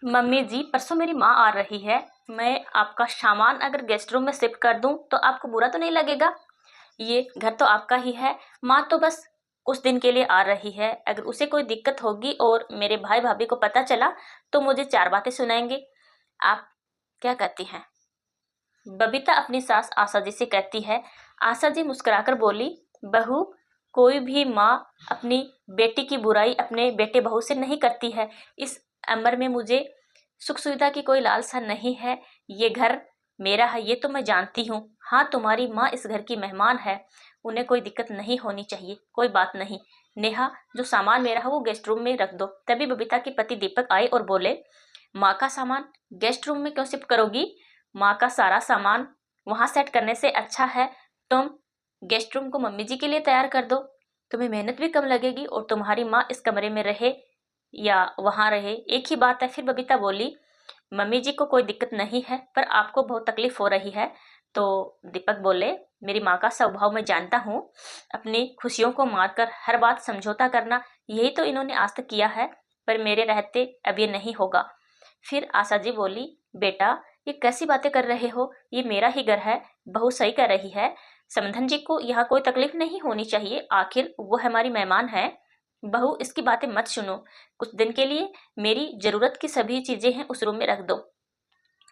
Mummy जी, परसों मेरी माँ आ रही है। मैं आपका सामान अगर गेस्ट रूम में शिफ्ट कर दूं तो आपको बुरा तो नहीं लगेगा? ये घर तो आपका ही है। माँ तो बस कुछ दिन के लिए आ रही है। अगर उसे कोई दिक्कत होगी और मेरे भाई भाभी को पता चला तो मुझे चार बातें सुनाएंगे। आप क्या कहती हैं? बबीता अपनी सास आशा जी से कहती है। आशा जी मुस्कुराकर बोली, बहू, कोई भी माँ अपनी बेटी की बुराई अपने बेटे बहू से नहीं करती है। इस उम्र में मुझे सुख सुविधा की कोई लालसा नहीं है। ये घर मेरा है, ये तो मैं जानती हूँ। हाँ, तुम्हारी माँ इस घर की मेहमान है, उन्हें कोई दिक्कत नहीं होनी चाहिए। कोई बात नहीं। नेहा, जो सामान मेरा है वो गेस्ट रूम में रख दो। तभी बबीता के पति दीपक आए और बोले, माँ का सामान गेस्ट रूम में क्यों शिफ्ट करोगी? माँ का सारा सामान वहां सेट करने से अच्छा है तुम गेस्ट रूम को मम्मी जी के लिए तैयार कर दो। तुम्हें मेहनत भी कम लगेगी और तुम्हारी माँ इस कमरे में रहे या वहां रहे, एक ही बात है। फिर बबीता बोली, मम्मी जी को कोई दिक्कत नहीं है, पर आपको बहुत तकलीफ हो रही है। तो दीपक बोले, मेरी माँ का स्वभाव मैं जानता हूँ। अपनी खुशियों को मारकर हर बात समझौता करना, यही तो इन्होंने आज तक किया है। पर मेरे रहते अब ये नहीं होगा। फिर आशा जी बोली, बेटा, ये कैसी बातें कर रहे हो? ये मेरा ही घर है। बहू सही कर रही है। समधन जी को यहाँ कोई तकलीफ नहीं होनी चाहिए, आखिर वो हमारी मेहमान है। बहू, इसकी बातें मत सुनो। कुछ दिन के लिए मेरी जरूरत की सभी चीजें हैं उस रूम में रख दो,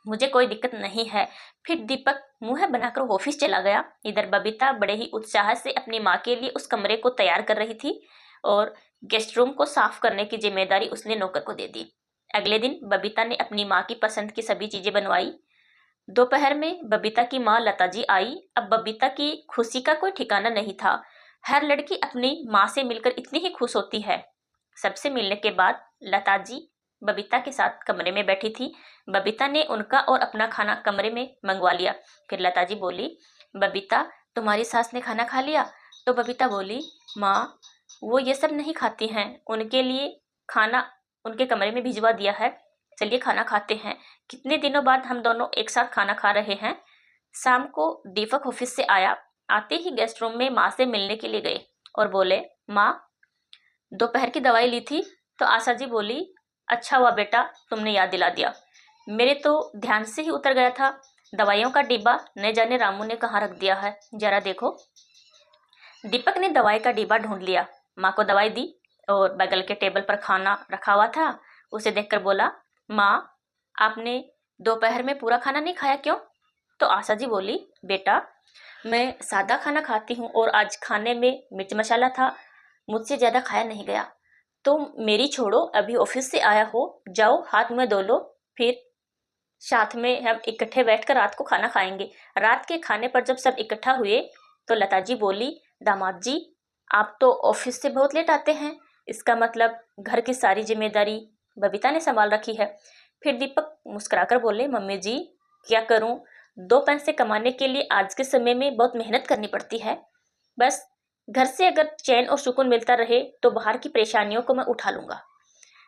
मुझे कोई दिक्कत नहीं है। फिर दीपक मुंह बनाकर ऑफिस चला गया। इधर बबीता बड़े ही उत्साह से अपनी माँ के लिए उस कमरे को तैयार कर रही थी और गेस्ट रूम को साफ करने की जिम्मेदारी उसने नौकर को दे दी। अगले दिन बबीता ने अपनी माँ की पसंद की सभी चीजें बनवाई। दोपहर में बबीता की माँ लता जी आई। अब बबीता की खुशी का कोई ठिकाना नहीं था। हर लड़की अपनी माँ से मिलकर इतनी ही खुश होती है। सबसे मिलने के बाद लता जी बबीता के साथ कमरे में बैठी थी। बबीता ने उनका और अपना खाना कमरे में मंगवा लिया। फिर लता जी बोली, बबीता, तुम्हारी सास ने खाना खा लिया? तो बबीता बोली, माँ, वो ये सब नहीं खाती हैं, उनके लिए खाना उनके कमरे में भिजवा दिया है। चलिए खाना खाते हैं। कितने दिनों बाद हम दोनों एक साथ खाना खा रहे हैं। शाम को दीपक ऑफिस से आया। आते ही गेस्ट रूम में माँ से मिलने के लिए गए और बोले, माँ, दोपहर की दवाई ली थी? तो आशा जी बोली, अच्छा हुआ बेटा, तुमने याद दिला दिया। मेरे तो ध्यान से ही उतर गया था। दवाइयों का डिब्बा न जाने रामू ने कहाँ रख दिया है, जरा देखो। दीपक ने दवाई का डिब्बा ढूंढ लिया, माँ को दवाई दी और बगल के टेबल पर खाना रखा हुआ था, उसे देखकर बोला, माँ, आपने दोपहर में पूरा खाना नहीं खाया क्यों? तो आशा जी बोली, बेटा, मैं सादा खाना खाती हूँ और आज खाने में मिर्च मसाला था, मुझसे ज्यादा खाया नहीं गया। तो मेरी छोड़ो, अभी ऑफिस से आया हो, जाओ हाथ मुंह धो लो, फिर साथ में हम इकट्ठे बैठकर रात को खाना खाएंगे। रात के खाने पर जब सब इकट्ठा हुए तो लता जी बोली, दामाद जी, आप तो ऑफिस से बहुत लेट आते हैं, इसका मतलब घर की सारी जिम्मेदारी बबीता ने संभाल रखी है। फिर दीपक मुस्कुराकर बोले, मम्मी जी, क्या करूं, दो पैसे कमाने के लिए आज के समय में बहुत मेहनत करनी पड़ती है। बस घर से अगर चैन और सुकून मिलता रहे तो बाहर की परेशानियों को मैं उठा लूंगा।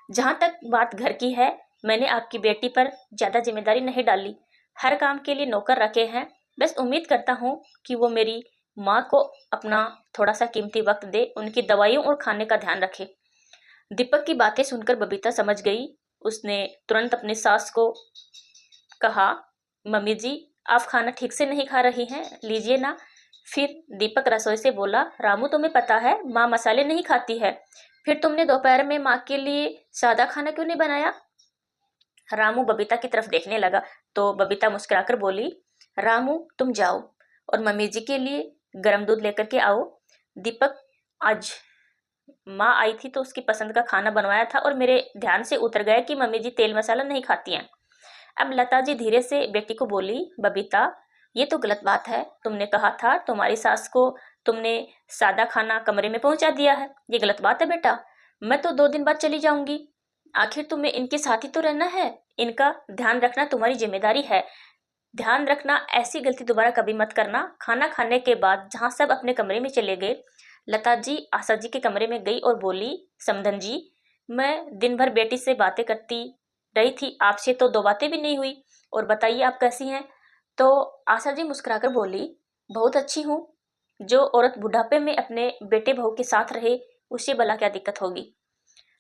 जहां तक बात घर की है, मैंने आपकी बेटी पर ज्यादा जिम्मेदारी नहीं डाली। हर काम के लिए नौकर रखे हैं। बस उम्मीद करता हूँ कि वो मेरी माँ को अपना थोड़ा सा कीमती वक्त दे, उनकी दवाइयों और खाने का ध्यान रखे। दीपक की बातें सुनकर बबीता समझ गई। उसने तुरंत अपनी सास को कहा, मम्मी जी, आप खाना ठीक से नहीं खा रही हैं, लीजिए ना। फिर दीपक रसोई से बोला, रामू, तुम्हें पता है माँ मसाले नहीं खाती है, फिर तुमने दोपहर में माँ के लिए सादा खाना क्यों नहीं बनाया? रामू बबीता की तरफ देखने लगा तो बबीता मुस्कुराकर बोली, रामू, तुम जाओ और मम्मी जी के लिए गर्म दूध लेकर के आओ। दीपक, आज माँ आई थी तो उसकी पसंद का खाना बनवाया था और मेरे ध्यान से उतर गया कि मम्मी जी तेल मसाला नहीं खाती हैं। अब लता जी धीरे से बेटी को बोली, बबीता, ये तो गलत बात है। तुमने कहा था तुम्हारी सास को तुमने सादा खाना कमरे में पहुंचा दिया है, ये गलत बात है बेटा। मैं तो 2 दिन बाद चली जाऊंगी, आखिर तुम्हें इनके साथ ही तो रहना है। इनका ध्यान रखना तुम्हारी जिम्मेदारी है। ध्यान रखना, ऐसी गलती दोबारा कभी मत करना। खाना खाने के बाद जहां सब अपने कमरे में चले गए, लता जी आशा जी के कमरे में गई और बोली, समधन जी, मैं दिन भर बेटी से बातें करती रही थी, आपसे तो 2 बातें भी नहीं हुई, और बताइए आप कैसी हैं? तो आशा जी मुस्कुराकर बोली, बहुत अच्छी हूँ। जो औरत बुढ़ापे में अपने बेटे बहू के साथ रहे, उसे भला क्या दिक्कत होगी।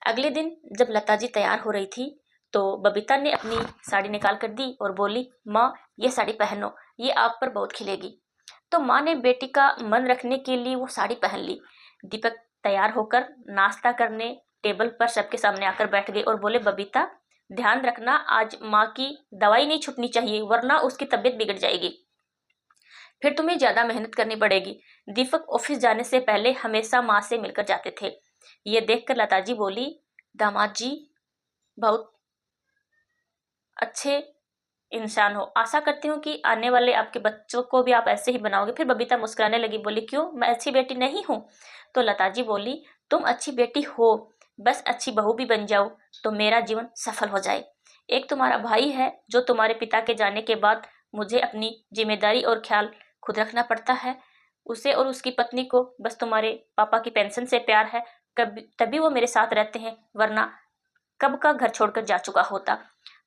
अगले दिन जब लता जी तैयार हो रही थी तो बबीता ने अपनी साड़ी निकाल कर दी और बोली, माँ ये साड़ी पहनो, ये आप पर बहुत खिलेगी। तो माँ ने बेटी का मन रखने के लिए वो साड़ी पहन ली। दीपक तैयार होकर नाश्ता करने टेबल पर सबके सामने आकर बैठ गए और बोले, बबीता ध्यान रखना, आज माँ की दवाई नहीं छूटनी चाहिए, वरना उसकी तबीयत बिगड़ जाएगी, फिर तुम्हें ज्यादा मेहनत करनी पड़ेगी। दीपक ऑफिस जाने से पहले हमेशा माँ से मिलकर जाते थे। ये देखकर लता जी बोली, दामाद जी बहुत अच्छे इंसान हो, आशा करती हूँ कि आने वाले आपके बच्चों को भी आप ऐसे ही बनाओगे। फिर बबीता मुस्कुराने लगी, बोली, क्यों, मैं अच्छी बेटी नहीं हूँ? तो लता जी बोली, तुम अच्छी बेटी हो, बस अच्छी बहू भी बन जाओ तो मेरा जीवन सफल हो जाए। एक तुम्हारा भाई है जो तुम्हारे पिता के जाने के बाद मुझे अपनी जिम्मेदारी और ख्याल खुद रखना पड़ता है। उसे और उसकी पत्नी को बस तुम्हारे पापा की पेंशन से प्यार है, कभी तभी वो मेरे साथ रहते हैं, वरना कब का घर छोड़कर जा चुका होता।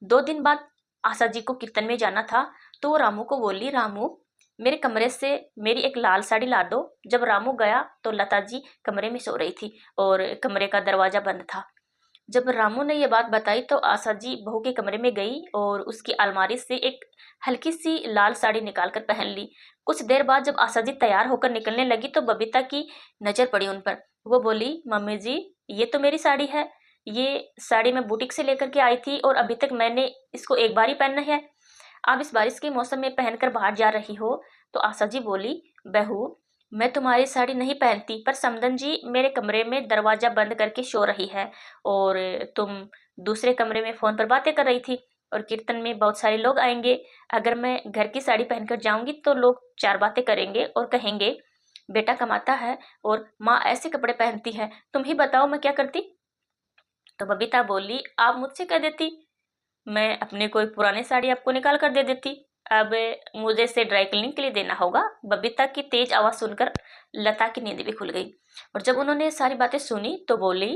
2 दिन बाद आशा जी को कीर्तन में जाना था, तो वो रामू को बोली, रामू मेरे कमरे से मेरी एक लाल साड़ी ला दो। जब रामू गया तो लता जी कमरे में सो रही थी और कमरे का दरवाजा बंद था। जब रामू ने ये बात बताई तो आशा जी बहू के कमरे में गई और उसकी अलमारी से एक हल्की सी लाल साड़ी निकाल कर पहन ली। कुछ देर बाद जब आशा जी तैयार होकर निकलने लगी तो बबीता की नजर पड़ी उन पर। वो बोली, मम्मी जी ये तो मेरी साड़ी है, ये साड़ी मैं बुटीक से लेकर के आई थी और अभी तक मैंने इसको एक बार ही पहना है, आप इस बारिश के मौसम में पहनकर बाहर जा रही हो। तो आशा जी बोली, बहू मैं तुम्हारी साड़ी नहीं पहनती, पर समदन जी मेरे कमरे में दरवाजा बंद करके सो रही है और तुम दूसरे कमरे में फोन पर बातें कर रही थी और कीर्तन में बहुत सारे लोग आएंगे। अगर मैं घर की साड़ी पहनकर जाऊंगी तो लोग 4 बातें करेंगे और कहेंगे, बेटा कमाता है और माँ ऐसे कपड़े पहनती है, तुम ही बताओ मैं क्या करती। तो बबीता बोली, आप मुझसे कह देती, मैं अपने कोई पुरानी साड़ी आपको निकाल कर दे देती, अब मुझे इसे ड्राई क्लीनिंग के लिए देना होगा। बबीता की तेज आवाज सुनकर लता की नींद भी खुल गई और जब उन्होंने सारी बातें सुनी तो बोली,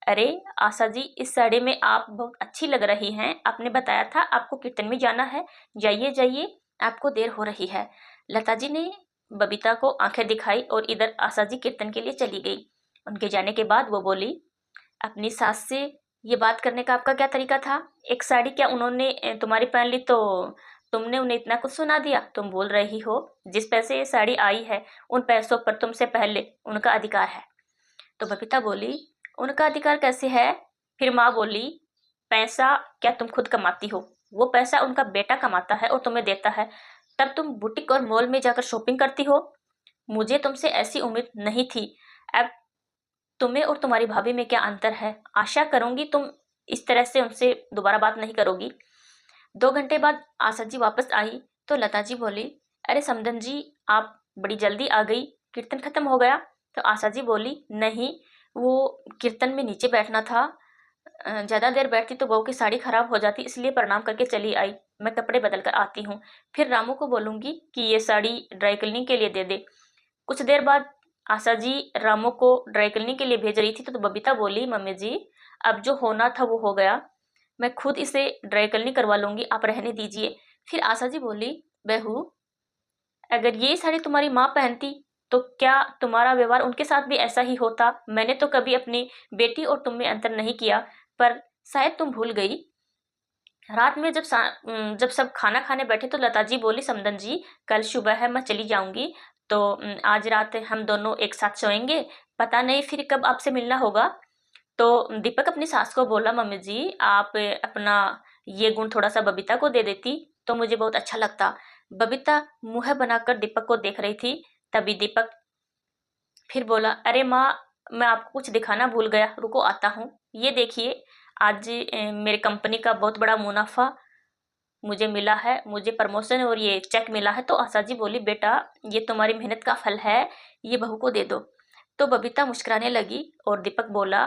अरे आशा जी इस साड़ी में आप बहुत अच्छी लग रही हैं, आपने बताया था आपको कीर्तन में जाना है, जाइए जाइए आपको देर हो रही है। लता जी ने बबीता को आंखें दिखाई और इधर आशा जी कीर्तन के लिए चली गई। उनके जाने के बाद वो बोली, अपनी सास से ये बात करने का आपका क्या तरीका था? एक साड़ी क्या उन्होंने तुम्हारी पहन ली तो तुमने उन्हें इतना कुछ सुना दिया? तुम बोल रही हो जिस पैसे ये साड़ी आई है उन पैसों पर तुमसे पहले उनका अधिकार है। तो बबीता बोली, उनका अधिकार कैसे है? फिर माँ बोली, पैसा क्या तुम खुद कमाती हो? वो पैसा उनका बेटा कमाता है और तुम्हें देता है, तब तुम बुटीक और मॉल में जाकर शॉपिंग करती हो। मुझे तुमसे ऐसी उम्मीद नहीं थी। अब तुम्हें और तुम्हारी भाभी में क्या अंतर है? आशा करूंगी तुम इस तरह से उनसे दोबारा बात नहीं करोगी। 2 घंटे बाद आशा जी वापस आई तो लता जी बोली, अरे समदन जी आप बड़ी जल्दी आ गई, कीर्तन खत्म हो गया? तो आशा जी बोली, नहीं वो कीर्तन में नीचे बैठना था, ज्यादा देर बैठती तो बहू की साड़ी खराब हो जाती, इसलिए प्रणाम करके चली आई, मैं कपड़े बदल कर आती हूँ, फिर रामू को बोलूंगी कि ये साड़ी ड्राई क्लीनिंग के लिए दे दे। कुछ देर बाद आशा जी रामू को ड्राई क्लीनिंग के लिए भेज रही थी तो बबीता बोली, मम्मी जी अब जो होना था वो हो गया, मैं खुद इसे ड्राई क्लीनिंग करवा लूंगी, आप रहने दीजिए। फिर आशा जी बोली, बहू अगर ये साड़ी तुम्हारी माँ पहनती तो क्या तुम्हारा व्यवहार उनके साथ भी ऐसा ही होता? मैंने तो कभी अपनी बेटी और तुम में अंतर नहीं किया, पर शायद तुम भूल गई। रात में जब सब खाना खाने बैठे तो लता जी बोली, समदन जी कल सुबह है मैं चली जाऊंगी, तो आज रात हम दोनों एक साथ सोएंगे, पता नहीं फिर कब आपसे मिलना होगा। तो दीपक अपनी सास को बोला, मम्मी जी आप अपना ये गुण थोड़ा सा बबीता को दे देती तो मुझे बहुत अच्छा लगता। बबीता मुंह बनाकर दीपक को देख रही थी, तभी दीपक फिर बोला, अरे माँ मैं आपको कुछ दिखाना भूल गया, रुको आता हूँ। ये देखिए आज मेरे कंपनी का बहुत बड़ा मुनाफा मुझे मिला है, मुझे प्रमोशन और ये चेक मिला है। तो आशा जी बोली, बेटा ये तुम्हारी मेहनत का फल है, ये बहू को दे दो। तो बबीता मुस्कुराने लगी और दीपक बोला,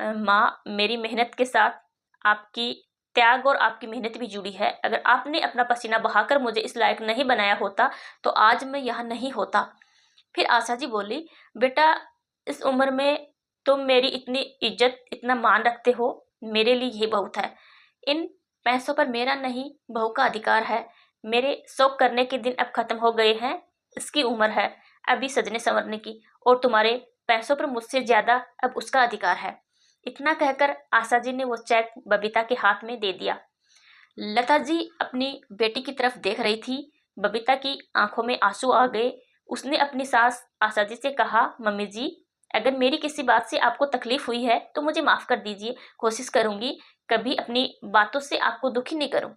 माँ मेरी मेहनत के साथ आपकी त्याग और आपकी मेहनत भी जुड़ी है, अगर आपने अपना पसीना बहाकर मुझे इस लायक नहीं बनाया होता तो आज मैं यहाँ नहीं होता। फिर आशा जी बोली, बेटा इस उम्र में तुम मेरी इतनी इज्जत इतना मान रखते हो, मेरे लिए यही बहुत है। इन पैसों पर मेरा नहीं बहू का अधिकार है, मेरे शौक करने के दिन अब खत्म हो गए हैं, इसकी उम्र है अभी सजने संवरने की, और तुम्हारे पैसों पर मुझसे ज्यादा अब उसका अधिकार है। इतना कहकर आशा जी ने वो चेक बबीता के हाथ में दे दिया। लता जी अपनी बेटी की तरफ देख रही थी। बबीता की आंखों में आंसू आ गए। उसने अपनी सास आशा जी से कहा, मम्मी जी, अगर मेरी किसी बात से आपको तकलीफ हुई है तो मुझे माफ कर दीजिए। कोशिश करूंगी कभी अपनी बातों से आपको दुखी नहीं करूं।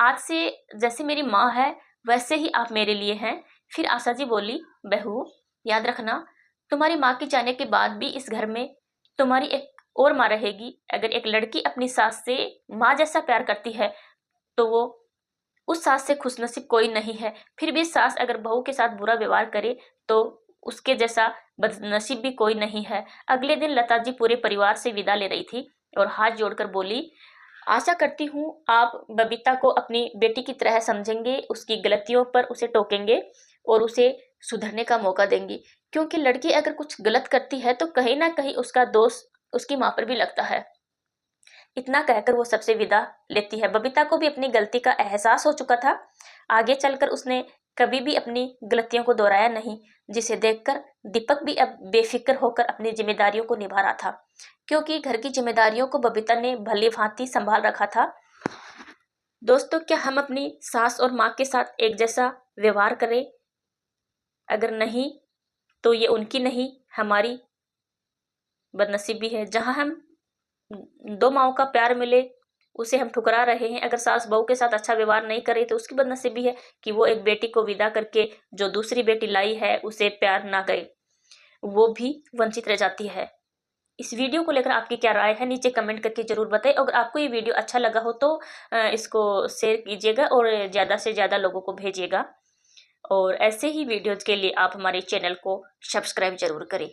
आज से जैसे मेरी माँ है वैसे ही आप मेरे लिए हैं। फिर आशा जी बोली, बहू याद रखना, तुम्हारी माँ के जाने के बाद भी इस घर में तुम्हारी एक और माँ रहेगी। अगर एक लड़की अपनी सास से माँ जैसा प्यार करती है तो वो उस सास से खुशनसीब कोई नहीं है। फिर भी सास अगर बहू के साथ बुरा व्यवहार करे तो उसके जैसा बदनसीब भी कोई नहीं है। अगले दिन लता जी पूरे परिवार से विदा ले रही थी और हाथ जोड़कर बोली, आशा करती हूँ आप बबीता को अपनी बेटी की तरह समझेंगे, उसकी गलतियों पर उसे टोकेंगे और उसे सुधरने का मौका देंगी। क्योंकि लड़की अगर कुछ गलत करती है तो कहीं ना कहीं उसका दोष उसकी माँ पर भी लगता है। इतना कहकर वो सबसे विदा लेती है। बबीता को भी अपनी गलती का एहसास हो चुका था। आगे चलकर उसने कभी भी अपनी गलतियों को दोहराया नहीं, जिसे देखकर दीपक भी अब बेफिक्र होकर अपनी जिम्मेदारियों को निभा रहा था। क्योंकि घर की जिम्मेदारियों को बबीता ने भली भांति संभाल रखा था। दोस्तों, क्या हम अपनी सास और माँ के साथ एक जैसा व्यवहार करें? अगर नहीं तो ये उनकी नहीं, हमारी बदनसीबी है। जहां हम दो माओ का प्यार मिले उसे हम ठुकरा रहे हैं। अगर सास बहू के साथ अच्छा व्यवहार नहीं करे तो उसकी बदनसीबी है कि वो एक बेटी को विदा करके जो दूसरी बेटी लाई है उसे प्यार ना करे, वो भी वंचित रह जाती है। इस वीडियो को लेकर आपकी क्या राय है नीचे कमेंट करके जरूर बताएं। अगर आपको ये वीडियो अच्छा लगा हो तो इसको शेयर कीजिएगा और ज़्यादा से ज़्यादा लोगों को भेजिएगा। और ऐसे ही वीडियोज़ के लिए आप हमारे चैनल को सब्सक्राइब जरूर करें।